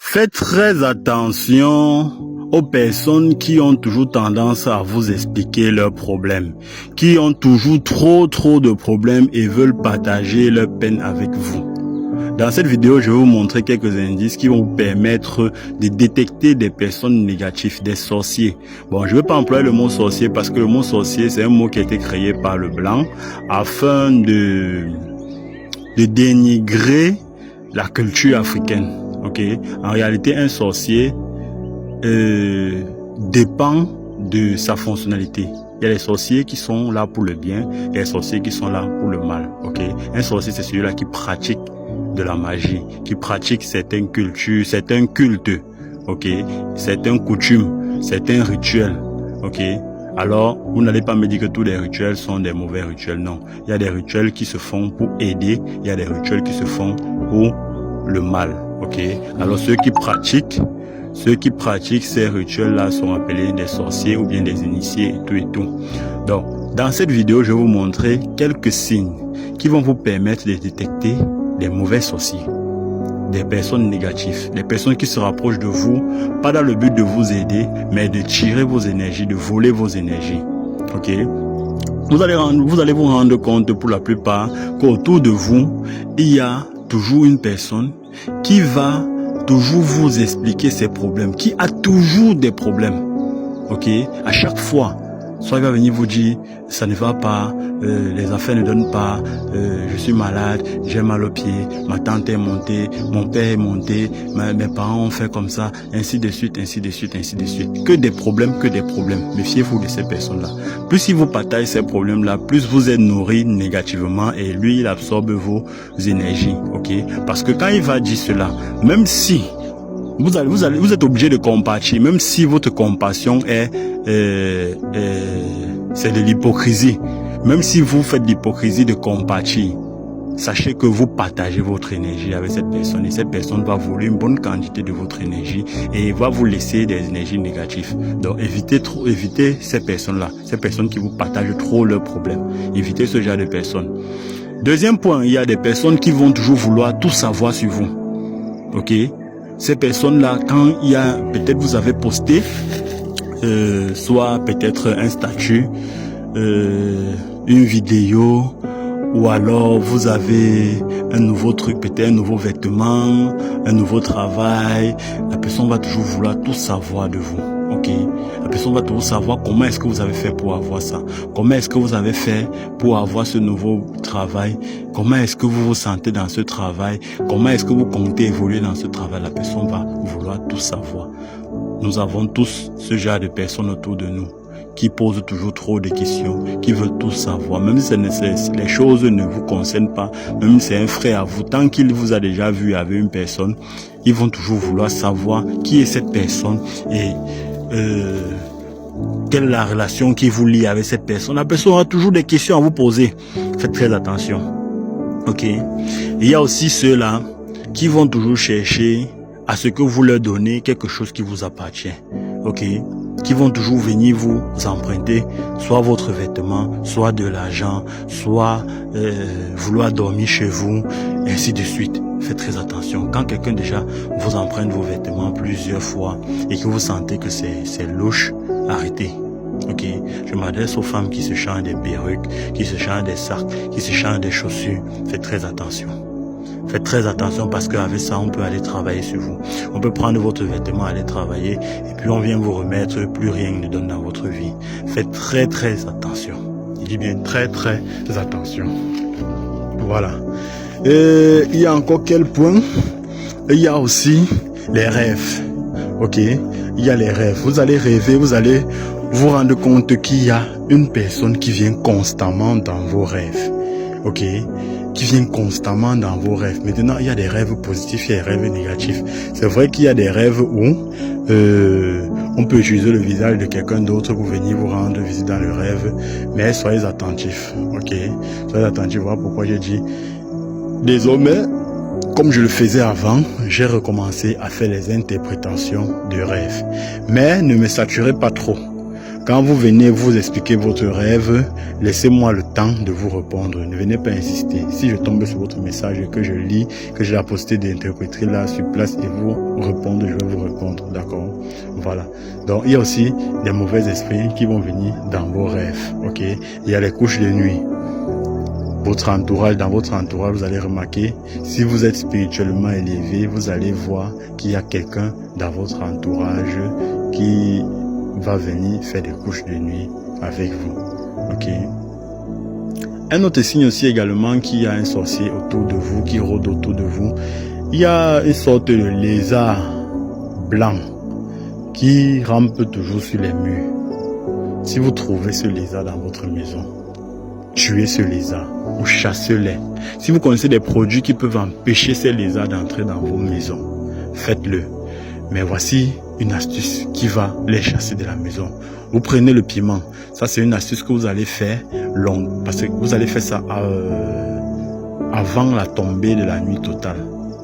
Faites très attention aux personnes qui ont toujours tendance à vous expliquer leurs problèmes, qui ont toujours trop de problèmes et veulent partager leurs peines avec vous. Dans cette vidéo, je vais vous montrer quelques indices qui vont vous permettre de détecter des personnes négatives, des sorciers. Bon, je ne vais pas employer le mot sorcier parce que le mot sorcier, c'est un mot qui a été créé par le blanc afin de dénigrer la culture africaine. Ok, en réalité, un sorcier dépend de sa fonctionnalité. Il y a les sorciers qui sont là pour le bien et les sorciers qui sont là pour le mal. Ok, un sorcier, c'est celui-là qui pratique de la magie, qui pratique certaines cultures, certains cultes. Ok, certaines coutumes, certains rituels. Ok. Alors, vous n'allez pas me dire que tous les rituels sont des mauvais rituels. Non, il y a des rituels qui se font pour aider, il y a des rituels qui se font pour le mal. Ok. Alors ceux qui pratiquent ces rituels-là sont appelés des sorciers ou bien des initiés et tout. Donc, dans cette vidéo, je vais vous montrer quelques signes qui vont vous permettre de détecter des mauvais sorciers, des personnes négatives, des personnes qui se rapprochent de vous, pas dans le but de vous aider, mais de tirer vos énergies, de voler vos énergies. Ok? Vous allez vous rendre compte pour la plupart qu'autour de vous, il y a toujours une personne qui va toujours vous expliquer ses problèmes, qui a toujours des problèmes. Ok? À chaque fois, soit il va venir vous dire, ça ne va pas, les affaires ne donnent pas, je suis malade, j'ai mal aux pieds, ma tante est montée, mon père est monté, mes parents ont fait comme ça, ainsi de suite, ainsi de suite, ainsi de suite. Que des problèmes. Méfiez-vous de ces personnes-là. Plus il vous partage ces problèmes-là, plus vous êtes nourri négativement et lui, il absorbe vos énergies. Ok? Parce que quand il va dire cela, même si vous êtes obligé de compatir, même si votre compassion c'est de l'hypocrisie. Même si vous faites de l'hypocrisie de compatir, sachez que vous partagez votre énergie avec cette personne et cette personne va voler une bonne quantité de votre énergie et va vous laisser des énergies négatives. Donc évitez ces personnes-là, ces personnes qui vous partagent trop leurs problèmes. Évitez ce genre de personnes. Deuxième point, il y a des personnes qui vont toujours vouloir tout savoir sur vous. Ok? Ces personnes-là, quand il y a, peut-être vous avez posté, soit peut-être un statut, une vidéo, ou alors vous avez un nouveau truc, peut-être un nouveau vêtement, un nouveau travail, la personne va toujours vouloir tout savoir de vous. Ok, la personne va toujours savoir comment est-ce que vous avez fait pour avoir ça, comment est-ce que vous avez fait pour avoir ce nouveau travail, comment est-ce que vous vous sentez dans ce travail, comment est-ce que vous comptez évoluer dans ce travail. La personne va vouloir tout savoir. Nous avons tous ce genre de personnes autour de nous qui posent toujours trop de questions, qui veulent tout savoir, même si les choses ne vous concernent pas, même si c'est un frère à vous, tant qu'il vous a déjà vu avec une personne, ils vont toujours vouloir savoir qui est cette personne et quelle est la relation qui vous lie avec cette personne. La personne aura toujours des questions à vous poser. Faites très attention. Ok. Il y a aussi ceux-là qui vont toujours chercher à ce que vous leur donnez quelque chose qui vous appartient. Ok. Qui vont toujours venir vous emprunter soit votre vêtement, soit de l'argent, soit vouloir dormir chez vous, et ainsi de suite. Faites très attention. Quand quelqu'un déjà vous emprunte vos vêtements plusieurs fois et que vous sentez que c'est louche, arrêtez. Ok, je m'adresse aux femmes qui se changent des perruques, qui se changent des sacs, qui se changent des chaussures. Faites très attention. Faites très attention parce qu'avec ça, on peut aller travailler sur vous. On peut prendre votre vêtement, aller travailler et puis on vient vous remettre, plus rien ne donne dans votre vie. Faites très attention. Il dit bien très attention. Voilà. Et il y a encore quel point? Il y a aussi les rêves. Ok? Il y a les rêves. Vous allez rêver, vous allez vous rendre compte qu'il y a une personne qui vient constamment dans vos rêves. Ok? Qui vient constamment dans vos rêves. Maintenant, il y a des rêves positifs, il y a des rêves négatifs. C'est vrai qu'il y a des rêves où on peut utiliser le visage de quelqu'un d'autre pour venir vous rendre visite dans le rêve. Mais soyez attentifs. Ok? Soyez attentifs. Voilà pourquoi j'ai dit désormais, comme je le faisais avant, j'ai recommencé à faire les interprétations de rêves. Mais ne me saturez pas trop. Quand vous venez vous expliquer votre rêve, laissez-moi le temps de vous répondre. Ne venez pas insister. Si je tombe sur votre message et que je lis, que j'ai la possibilité d'interpréter là sur place et vous répondre, je vais vous répondre. D'accord? Voilà. Donc, il y a aussi des mauvais esprits qui vont venir dans vos rêves. Ok? Il y a les couches de nuit. Votre entourage, dans votre entourage, vous allez remarquer, si vous êtes spirituellement élevé, vous allez voir qu'il y a quelqu'un dans votre entourage qui va venir faire des couches de nuit avec vous. Ok? Un autre signe aussi également qu'il y a un sorcier autour de vous, qui rôde autour de vous. Il y a une sorte de lézard blanc qui rampe toujours sur les murs. Si vous trouvez ce lézard dans votre maison, tuez ce lézard ou chassez-les. Si vous connaissez des produits qui peuvent empêcher ces lézards d'entrer dans vos maisons, faites-le. Mais voici une astuce qui va les chasser de la maison. Vous prenez le piment. Ça, c'est une astuce que vous allez faire long, parce que vous allez faire ça avant la tombée de la nuit totale.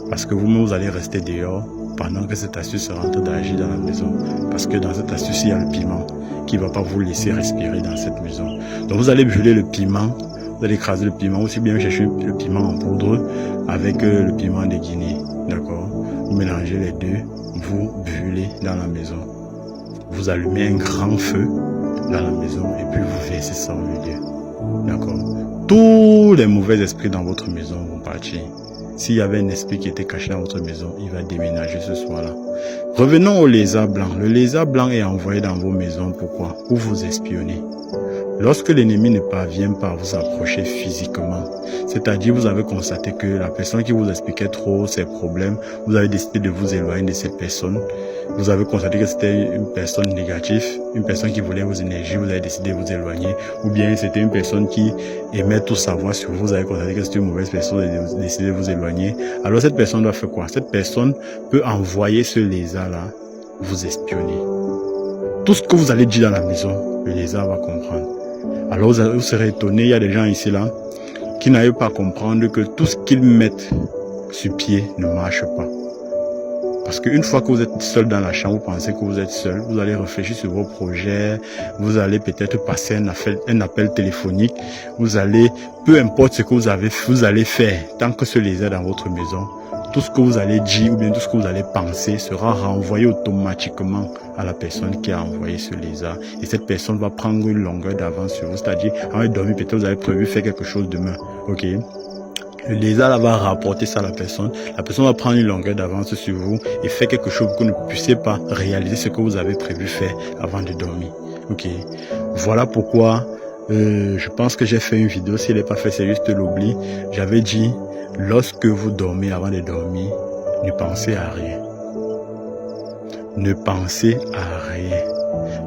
Parce que vous-même, vous allez rester dehors pendant que cette astuce rentre d'agir dans la maison. Parce que dans cette astuce, il y a le piment qui ne va pas vous laisser respirer dans cette maison. Donc, vous allez brûler le piment. Vous allez écraser le piment. Aussi bien chercher le piment en poudre avec le piment de Guinée. D'accord? Vous mélangez les deux. Vous brûlez dans la maison. Vous allumez un grand feu dans la maison et puis vous versez ça au milieu. D'accord? Tous les mauvais esprits dans votre maison vont partir. S'il y avait un esprit qui était caché dans votre maison, il va déménager ce soir-là. Revenons au lézard blanc. Le lézard blanc est envoyé dans vos maisons. Pourquoi? Pour vous espionner. Lorsque l'ennemi ne parvient pas à vous approcher physiquement, c'est-à-dire vous avez constaté que la personne qui vous expliquait trop ses problèmes, vous avez décidé de vous éloigner de cette personne, vous avez constaté que c'était une personne négative, une personne qui voulait vos énergies, vous avez décidé de vous éloigner, ou bien c'était une personne qui aimait tout savoir sur vous, vous avez constaté que c'était une mauvaise personne et vous avez décidé de vous éloigner. Alors cette personne doit faire quoi? Cette personne peut envoyer ce lézard-là vous espionner. Tout ce que vous allez dire dans la maison, le lézard va comprendre. Alors vous serez étonné, il y a des gens ici là qui n'arrivent pas à comprendre que tout ce qu'ils mettent sur pied ne marche pas. Parce qu'une fois que vous êtes seul dans la chambre, vous pensez que vous êtes seul, vous allez réfléchir sur vos projets, vous allez peut-être passer un appel téléphonique, vous allez, peu importe ce que vous allez faire, tant que ce lézard est dans votre maison, tout ce que vous allez dire ou bien tout ce que vous allez penser sera renvoyé automatiquement à la personne qui a envoyé ce lézard. Et cette personne va prendre une longueur d'avance sur vous. C'est-à-dire, avant de dormir, peut-être vous avez prévu faire quelque chose demain. Ok? Le lézard là, va rapporter ça à la personne. La personne va prendre une longueur d'avance sur vous et faire quelque chose pour que vous ne puissiez pas réaliser ce que vous avez prévu faire avant de dormir. Ok? Voilà pourquoi je pense que j'ai fait une vidéo. Si elle n'est pas faite, c'est juste l'oubli. J'avais dit, lorsque vous dormez, avant de dormir, ne pensez à rien. Ne pensez à rien.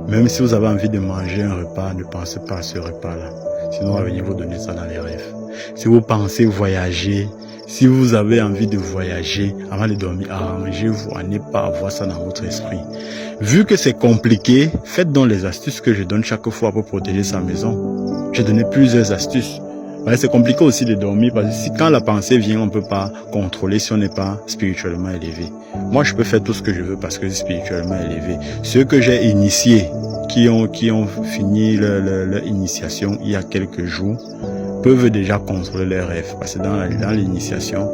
Même si vous avez envie de manger un repas, ne pensez pas à ce repas-là. Sinon, on va venir vous donner ça dans les rêves. Si vous pensez voyager, si vous avez envie de voyager, avant de dormir, arrangez-vous à ne pas avoir ça dans votre esprit. Vu que c'est compliqué, faites donc les astuces que je donne chaque fois pour protéger sa maison. J'ai donné plusieurs astuces. C'est compliqué aussi de dormir parce que si quand la pensée vient, on ne peut pas contrôler si on n'est pas spirituellement élevé. Moi, je peux faire tout ce que je veux parce que je suis spirituellement élevé. Ceux que j'ai initiés, qui ont fini leur initiation il y a quelques jours, peuvent déjà contrôler leurs rêves. Parce que dans l'initiation,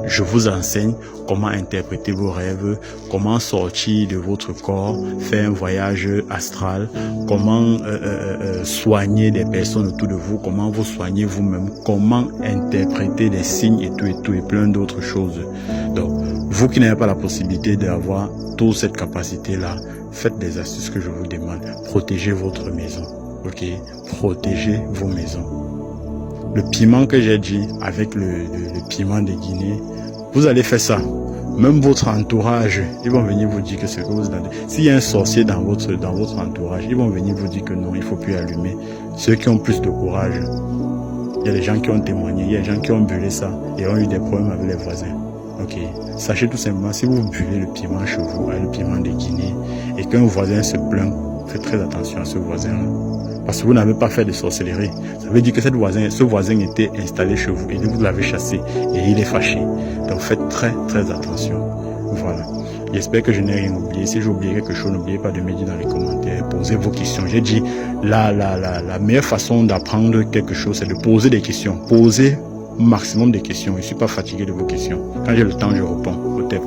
je vous enseigne comment interpréter vos rêves, comment sortir de votre corps, faire un voyage astral, comment soigner des personnes autour de vous, comment vous soigner vous-même, comment interpréter les signes et tout et plein d'autres choses. Donc, vous qui n'avez pas la possibilité d'avoir toute cette capacité-là, faites des astuces que je vous demande. Protégez votre maison, ok? Protégez vos maisons. Le piment que j'ai dit avec le piment de Guinée, vous allez faire ça. Même votre entourage, ils vont venir vous dire que c'est que vous avez. S'il y a un sorcier dans votre entourage, ils vont venir vous dire que non, il ne faut plus allumer. Ceux qui ont plus de courage, il y a des gens qui ont témoigné, il y a des gens qui ont brûlé ça et ont eu des problèmes avec les voisins. Ok. Sachez tout simplement, si vous brûlez le piment chez vous, le piment de Guinée, et qu'un voisin se plaint, faites très attention à ce voisin-là. Parce que vous n'avez pas fait de sorcellerie. Ça veut dire que ce voisin était installé chez vous et vous l'avez chassé et il est fâché. Donc faites très très attention. Voilà. J'espère que je n'ai rien oublié. Si j'ai oublié quelque chose, n'oubliez pas de me dire dans les commentaires. Posez vos questions. J'ai dit, la meilleure façon d'apprendre quelque chose, c'est de poser des questions. Posez maximum de questions. Je ne suis pas fatigué de vos questions. Quand j'ai le temps, je réponds au TEP.